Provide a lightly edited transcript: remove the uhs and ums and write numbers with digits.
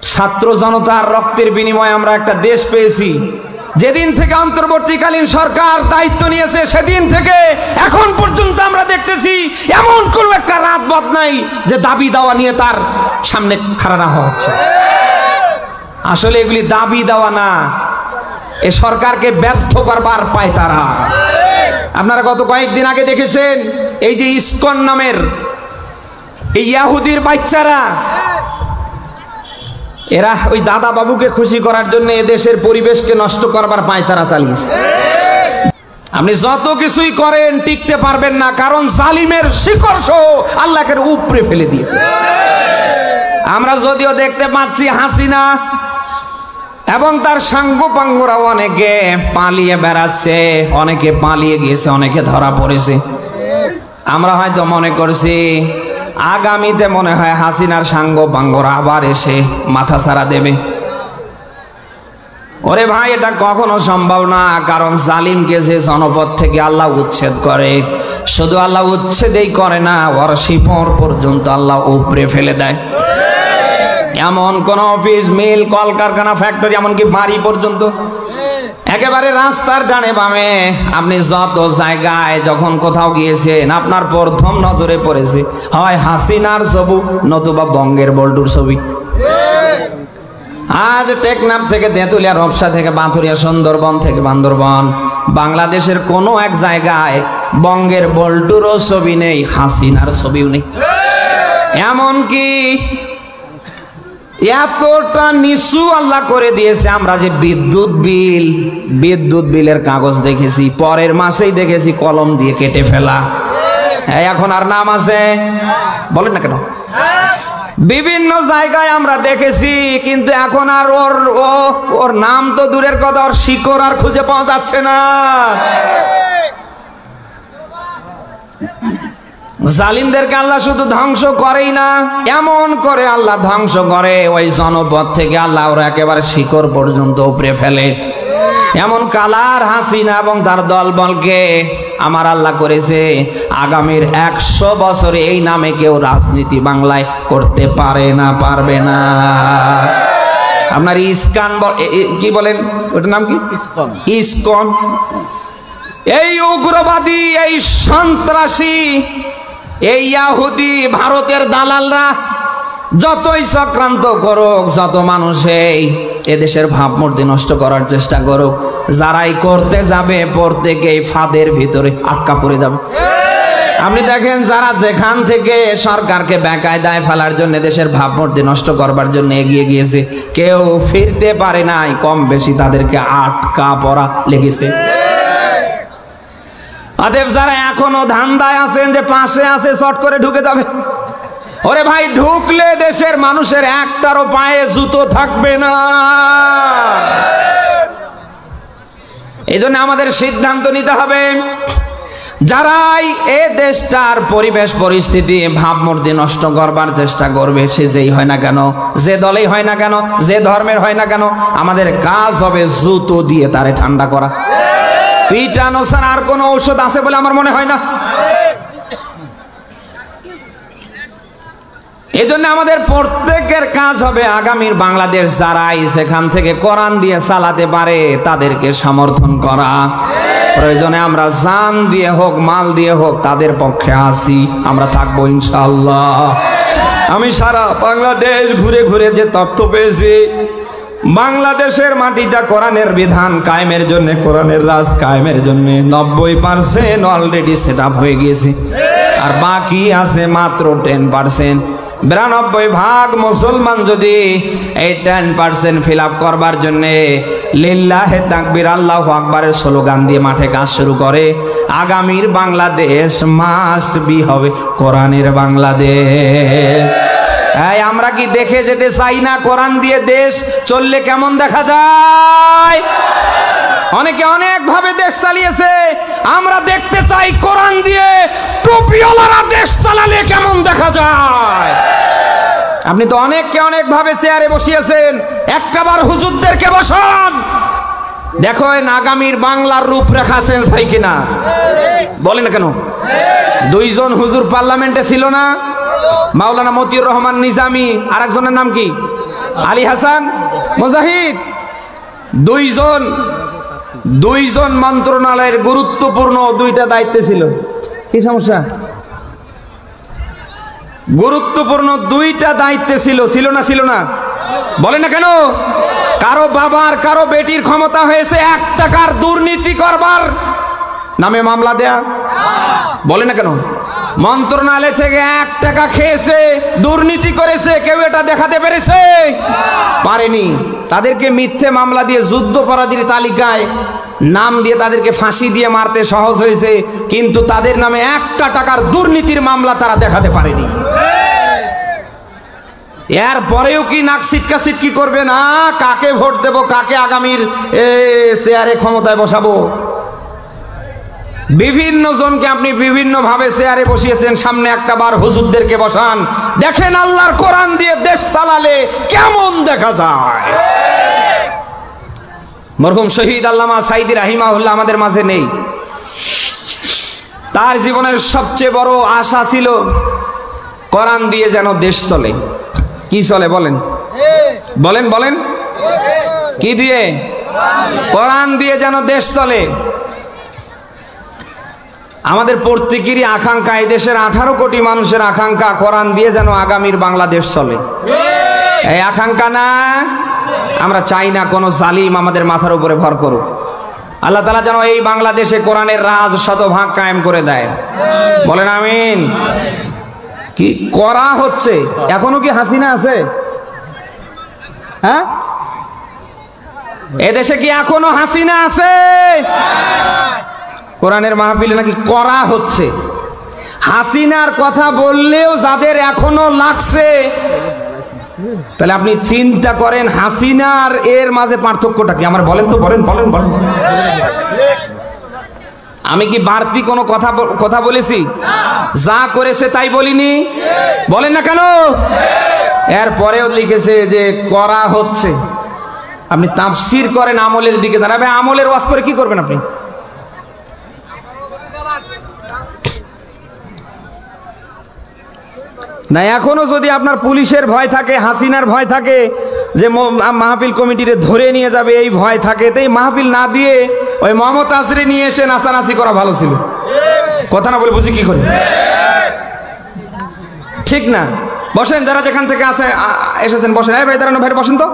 ছাত্র জনতার রক্তের বিনিময়ে আমরা একটা দেশ পেয়েছি। যেদিন থেকে অন্তর্বর্তীকালীন সরকার দায়িত্ব নিয়েছে সেদিন থেকে এখন পর্যন্ত আমরা দেখতেছি এমন কোন একটা রাত বাদ নাই যে দাবি দাওয়া নিয়ে তার সামনে খাড়া না হওয়া হচ্ছে। আসলে এগুলি দাবি দেওয়া না, এ সরকারকে ব্যর্থ করবার পায় তারা। আপনারা গত কয়েকদিন আগে দেখেছেন এই যে ইসকন নামের এই ইহুদির বাচ্চারা, এরা ওই দাদা বাবুকে খুশি করার জন্য এদেশের পরিবেশকে নষ্ট করবার পায়তারা চালিয়েছে। আপনি যত কিছুই করেন টিকতে পারবেন না, কারণ জালিমের শিকড় সহ আল্লাহকে উপরে ফেলে দিয়েছে। আমরা যদিও দেখতে পাচ্ছি হাসিনা এবং তার সাঙ্গপাঙ্গরা অনেকে পালিয়ে বেড়াচ্ছে, অনেকে পালিয়ে গিয়েছে, অনেকে ধরা পড়েছে। আমরা হয়তো মনে করছি আগামীতে মনে হয় হাসিনার সাঙ্গপাঙ্গরা আবার এসে মাথা ছাড়া দেবে। ওরে ভাই, এটা কখনো সম্ভব না, কারণ জালিমকে যে জনপদ থেকে আল্লাহ উচ্ছেদ করে, শুধু আল্লাহ উচ্ছেদেই করে না, ওর শিকড় পর্যন্ত আল্লাহ উপরে ফেলে দেয়। এমন কোন অফিস, মিল, কলকারখানা, ফ্যাক্টরি, এমনকি বাড়ি পর্যন্ত, একেবারে রাস্তার ডানে বামে আপনি যত জায়গায় যখন কোথাও গিয়েছেন আপনার প্রথম নজরে পড়েছে হয় হাসিনার ছবি নতুবা বঙ্গের বল্টুর ছবি। আজ টেকনাফ থেকে তেঁতুলিয়া, রপসা থেকে পাথুরিয়া, সুন্দরবন থেকে বান্দরবন, বাংলাদেশের কোনো এক জায়গায় বঙ্গের বল্টুরও ছবি নেই, হাসিনার ছবিও নেই। এমনকি এতটা নিচু আল্লাহ করে দিয়েছে, আমরা যে বিদ্যুৎ বিলের কাগজ দেখেছি, পরের মাসেই দেখেছি কলম দিয়ে কেটে ফেলা। এখন আর নাম আছে? বলেন না কেন? বিভিন্ন জায়গায় আমরা দেখেছি, কিন্তু এখন আর ওর নাম তো দূরের কথা, ওর শিকড় আর খুঁজে পাওয়া যাচ্ছে না। জালিমদেরকে আল্লাহ শুধু ধ্বংস করেই না, এমন করে আল্লাহ ধ্বংস করে ওই জনপদ থেকে আল্লাহ ওরা একেবারে শিকড় পর্যন্ত উপরে ফেলে। এমন কালার হাসিনা এবং তার দলবলকে আমার আল্লাহ করেছে, আগামীর 100 বছরে এই নামে কেউ রাজনীতি বাংলায় করতে পারে না, পারবে না। আপনার ইসকন কি বলেন, ওটার নাম কি? ইসকন। এই উগ্রবাদী, এই সন্ত্রাসী, এই ইহুদি ভারতের দালালরা যতই চক্রান্ত করুক, যত মানুষ এদেশের ভাবমূর্তি নষ্ট করার চেষ্টা করুক, যারাই করতে যাবে প্রত্যেকেই ফাঁদের ভিতরে আটকা পড়ে যাবে। আপনি দেখেন, যারা যেখান থেকে সরকারকে বেকায়দায় ফেলার জন্য, দেশের ভাবমূর্তি নষ্ট করবার জন্য এগিয়ে গিয়েছে, কেউ ফিরতে পারে নাই, কম বেশি তাদেরকে আটকা পড়া লেগেছে। অতএব যারা এখনো ধান্দায় আছেন যে পাশে আছে চট করে ঢুকে যাবে, ওরে ভাই, ঢুকলে দেশের মানুষের একটারও পায়ে জুতো থাকবে না। এই জন্য আমাদের সিদ্ধান্ত নিতে হবে, যারাই এ দেশটার পরিবেশ পরিস্থিতি ভাবমূর্তি নষ্ট করবার চেষ্টা করবে, সে যেই হয় না কেন, যে দলেই হয় না কেন, যে ধর্মের হয় না কেন, আমাদের কাজ হবে জুতো দিয়ে তারে ঠান্ডা করা। পিটানো ছাড়া আর কোন ঔষধ আছে বলে আমার মনে হয় না। এই জন্য আমাদের প্রত্যেকের কাজ হবে, আগামীর বাংলাদেশ যারাই সেখান থেকে কোরআন দিয়ে চালাতে পারে তাদেরকে সমর্থন করা। প্রয়োজনে আমরা জান দিয়ে হোক, মাল দিয়ে হোক, তাদের পক্ষে আসি, আমরা থাকবো ইনশাআল্লাহ। আমি সারা বাংলাদেশ ঘুরে ঘুরে যে তথ্য পেয়েছি, বাংলাদেশের মাটিটা কোরআনের বিধান কায়েমের জন্য, কোরআনের রাজ কায়েমের জন্য 90% অলরেডি সেট আপ হয়ে গিয়েছে, আর বাকি আছে মাত্র 10%। 92% মুসলমান যদি এই 10% ফিল আপ করবার জন্য লিল্লাহে তাকবীর, আল্লাহু আকবারের স্লোগান দিয়ে মাঠে কাজ শুরু করে, আগামীর বাংলাদেশ মাস্ট বি হবে কোরআনের বাংলাদেশ। আমরা কি দেখে যেতে চাই না কোরআন দিয়ে দেশ চললে কেমন দেখা যায়? অনেকে অনেক ভাবে দেশ চালিয়েছে, আমরা দেখতে চাই কোরআন দিয়ে টুপিওয়ালারা দেশ চালালে কেমন দেখা যায়। আপনি তো অনেককে অনেক ভাবে চেয়ারে বসিয়েছেন, একটাবার হুজুরদেরকে বসান, দেখো আগামীর বাংলার রূপরেখা চেঞ্জ হয় কিনা। বলেন না কেন? 2 জন হুজুর পার্লামেন্টে ছিল না, মাওলানা মতিউর রহমান নিজামী, আর একজনের নাম কি? আলী হাসান মুজাহিদ, দুইজন মন্ত্রণালয়ের গুরুত্বপূর্ণ দুইটা দায়িত্বে ছিল। কি সমস্যা? গুরুত্বপূর্ণ দুইটা দায়িত্বে ছিল না? ছিল না? বলে না কেন? কারো বাবার কারো বেটির ক্ষমতা হয়েছে 1 টাকার দুর্নীতি করবার নামে মামলা দেয়া, বলে না কেন? মন্ত্রণালয় থেকে 1 টাকা খেয়েছে, দুর্নীতি করেছে, কেউ এটা দেখাতে পেরেছে? পারেনি। তাদেরকে মিথ্যে মামলা দিয়ে যুদ্ধাপরাধীর তালিকায় নাম দিয়ে তাদেরকে ফাঁসি দিয়ে মারতে সহজ হয়েছে, কিন্তু তাদের নামে 1টা টাকার দুর্নীতির মামলা তারা দেখাতে পারেনি। এর পরেও কি নাক সিটকা সিটকি করবে না? কাকে ভোট দেব, কাকে আগামীর চেয়ারে ক্ষমতায় বসাবো? বিভিন্ন জনকে আপনি বিভিন্ন ভাবে চেয়ারে বসিয়েছেন, সামনে একটা বার হুজুরদেরকে বসান, দেখেন আল্লাহর কোরআন দিয়ে দেশ চালালে কেমন দেখা যায়। মরহুম শহীদ আল্লামা সাইদি রাহিমাহুল্লাহ আমাদের মাঝে নেই। তার জীবনের সবচেয়ে বড় আশা ছিল কোরআন দিয়ে যেন দেশ চলে। কি চলে বলেন? বলেন কি দিয়ে? কোরআন দিয়ে যেন দেশ চলে। আমাদের প্রত্যেকেরই আকাঙ্ক্ষা, এই দেশের 18 কোটি মানুষের আকাঙ্ক্ষা কোরআন দিয়ে যেন আগামীর বাংলাদেশ চলে। এই আকাঙ্ক্ষা না? আমরা চাই না কোন জালিম আমাদের মাথার উপরে ভর করুক। আল্লাহ তাআলা যেন এই বাংলাদেশে কোরআনের রাজ শতভাগ কায়েম করে দেয়। বলেন আমিন। কি করা হচ্ছে? এখনো কি হাসিনা আছে? হ্যাঁ, এদেশে কি এখনো হাসিনা আছে? কোরআনের মাহফিলে নাকি করা হচ্ছে। হাসিনার কথা বললেও যাদের এখনো লাগছে, তাহলে আপনি চিন্তা করেন হাসিনার এর মাঝে পার্থক্যটা কি? আমার বলেন তো, বলেন। আমি কি বাড়তি কোনো কথা বলেছি? যা করেছে তাই বলিনি? বলেন না কেন? এরপরেও লিখেছে যে করা হচ্ছে। আপনি তাফসীর করেন আমলের দিকে দাঁড়াবে, আমলের ওয়াজ করে কি করবেন আপনি? না, এখনো যদি আপনার পুলিশের ভয় থাকে, হাসিনার ভয় থাকে, যে মাহফিল কমিটিরে ধরে নিয়ে যাবে এই ভয় থাকে, তাই মাহফিল না দিয়ে ওই মোহাম্মদ আসরে নিয়ে এসে নাচানাচি করা ভালো ছিল। কথা না বলে বুঝি কি করে? ঠিক না? বসেন, যারা যেখান থেকে এসেছেন বসেন। ভাই দাঁড়ানো, ভাই বসেন তো।